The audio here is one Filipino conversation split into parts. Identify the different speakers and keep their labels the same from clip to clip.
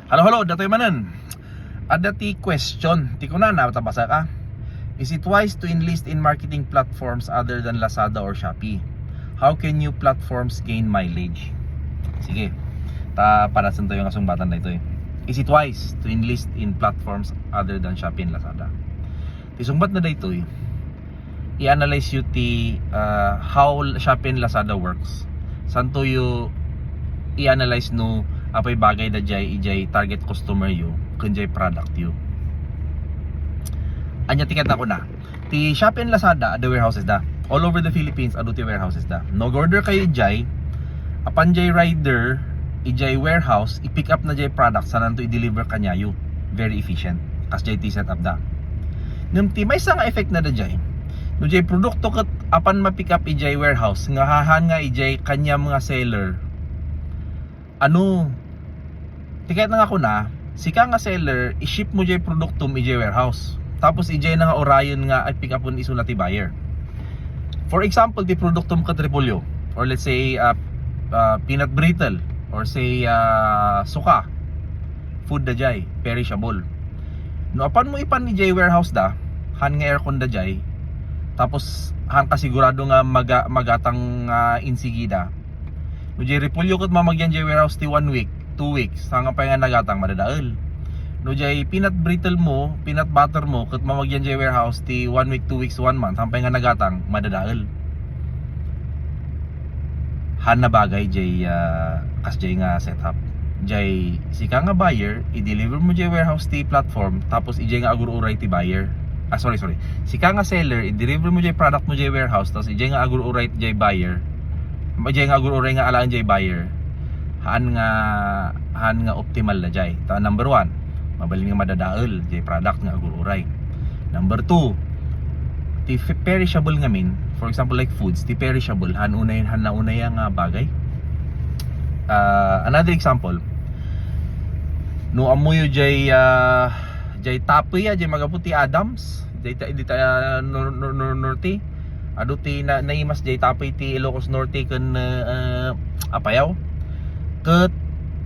Speaker 1: Halo, datoy manen. Ada ti question. Ti kunan na tabasa ka. Is it wise to enlist in marketing platforms other than Lazada or Shopee? How can new platforms gain mileage? Sige. Para sa yung kasumbatan na ito eh. Is it wise to enlist in platforms other than Shopee and Lazada? Ti sumbat na dito eh. I-analyze you ti how Shopee and Lazada works. Santo you i-analyze no apay bagay da ijay target customer you kun jay product you. Anya tiket ako na. Ti Shopee and Lazada ada warehouses da. All over the Philippines adu ti warehouses da. No order kayo ijay. Apan jay rider ijay warehouse i-pick up na jay product sanan to i-deliver kanya you. Very efficient. Kas jay ti set up da. Ngem ti may sang effect na da jay. No jay produkto ket apan ma-pick up ijay warehouse nga hahan nga ijay kanya mga seller. Tiket na nga ko na, sika nga seller, i-ship mo jay produkto mo ijay warehouse. Tapos ijay na nga orayon nga ay pick up on iso na ti buyer. For example, ti produkto mo katripolyo, or let's say peanut brittle, or say suka, food da jay, perishable. No apan mo ipan ni jay warehouse da, han nga aircon da jay, tapos han kasigurado nga magatang insigida. No jay repolyo ket mamagyan jay warehouse ti 1 week, 2 weeks, hanggang pa nga nagatang madadael. No jay peanut brittle mo, peanut butter mo ket mamagyan jay warehouse ti 1 week, 2 weeks, 1 month, hanggang pa nga nagatang madadael. Han na bagay jay kas jay nga setup. Jay sika nga buyer, i-deliver mo jay warehouse ti platform, tapos ijay nga agur-uray ti buyer. Sorry. Sika nga seller, i-deliver mo jay product mo jay warehouse, tapos ijay nga agur-uray ti jay buyer. Jay nga agur-uray nga alaan jay buyer. Han nga optimal na jay. Ta number 1, mabalin nga madadael jay product nga agur-uray. Number 2, ti perishable nga min, for example like foods, ti perishable han na unay nga bagay. Another example, no amuyo jay tapoy jay magaputi Adams, jay ta norte. Ado ti naimas jay tapoy ti Ilocos Norte ken apayaw. Ket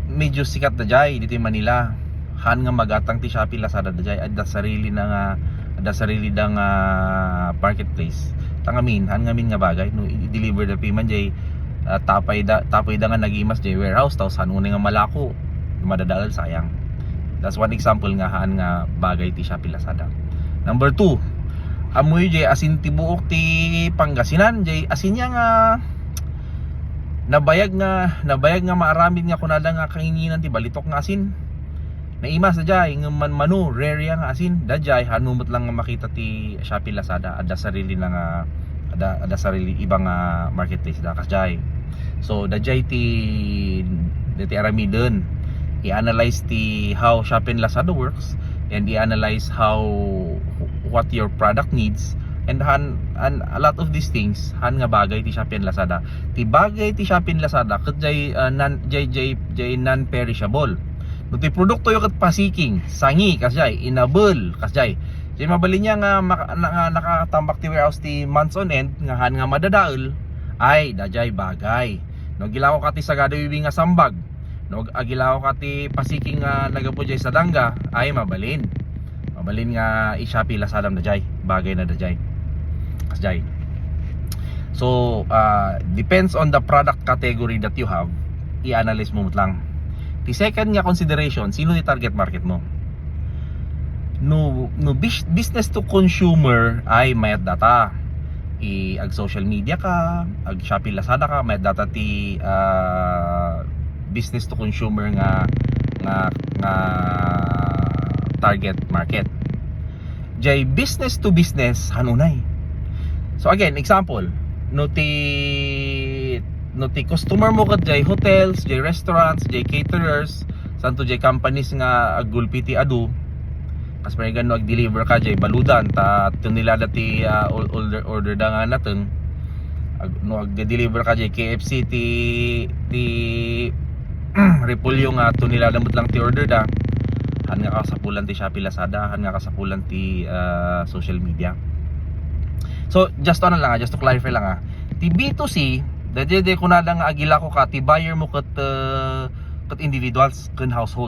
Speaker 1: medyo sikat da jay dito Manila. Han nga magatang ti Shopee Lazada da jay adda sarili da nga marketplace. Tangamin han ngamin nga bagay no i-deliver da payment jay tapoy da nga nagimas jay warehouse taos han nga malako madadael sayang. That's one example nga han nga bagay ti Shopee Lazada. Number 2, amoy jay asin ti buok ti Pangasinan jay asin nya nga nabayag nga maaramid nga kunada nga kainginan ti balitok nga asin. Naimas da jay ng manu rare nga asin da jay hanumot lang nga makita ti Shopee Lazada ada sarili na nga ada sarili ibang marketplace da kas jay. So da jay ti aramidon i-analyze ti how Shopee and Lazada works and i-analyze what your product needs and a lot of these things han nga bagay ti Shopee and Lazada. Ti bagay ti Shopee and Lazada ket jay non perishable. No ti produkto yo ket pasiking, sangi kas jay, inable kas jay. Jay mabalin niya nga nakatambak ti warehouse ti months on end nga han nga madadael ay dajay bagay. No gilaw ka ti sagado wiwi nga sambag. No agilaw ka ti pasiking nga nagapo jay sa dangga ay mabalin nga i-Shopee Lazada na jay bagay na da jay kas jay. So depends on the product category that you have, i-analyze mo lang. The second nga consideration, sino ni target market mo? No business to consumer ay mayat data. Ag social media ka, ag Shopee Lazada ka, mayat data ti business to consumer nga target market. Jay business to business hanunay. So again, example, no ti customer mo kat jay hotels, jay restaurants, jay caterers, santo jay companies nga agulpi ti adu. Kas may gano ag-deliver ka jay baludan ta tunilada ti order da nga natin. No ag-deliver ka jay KFC ti repolyo nga tunilada mo lang ti order da. Han nga kasapulan ti Shopee Lazada, han nga kasapulan ti social media. So just to clarify lang ti B2C dede kunada nga agila ko ka ti buyer mo kat individuals ken household.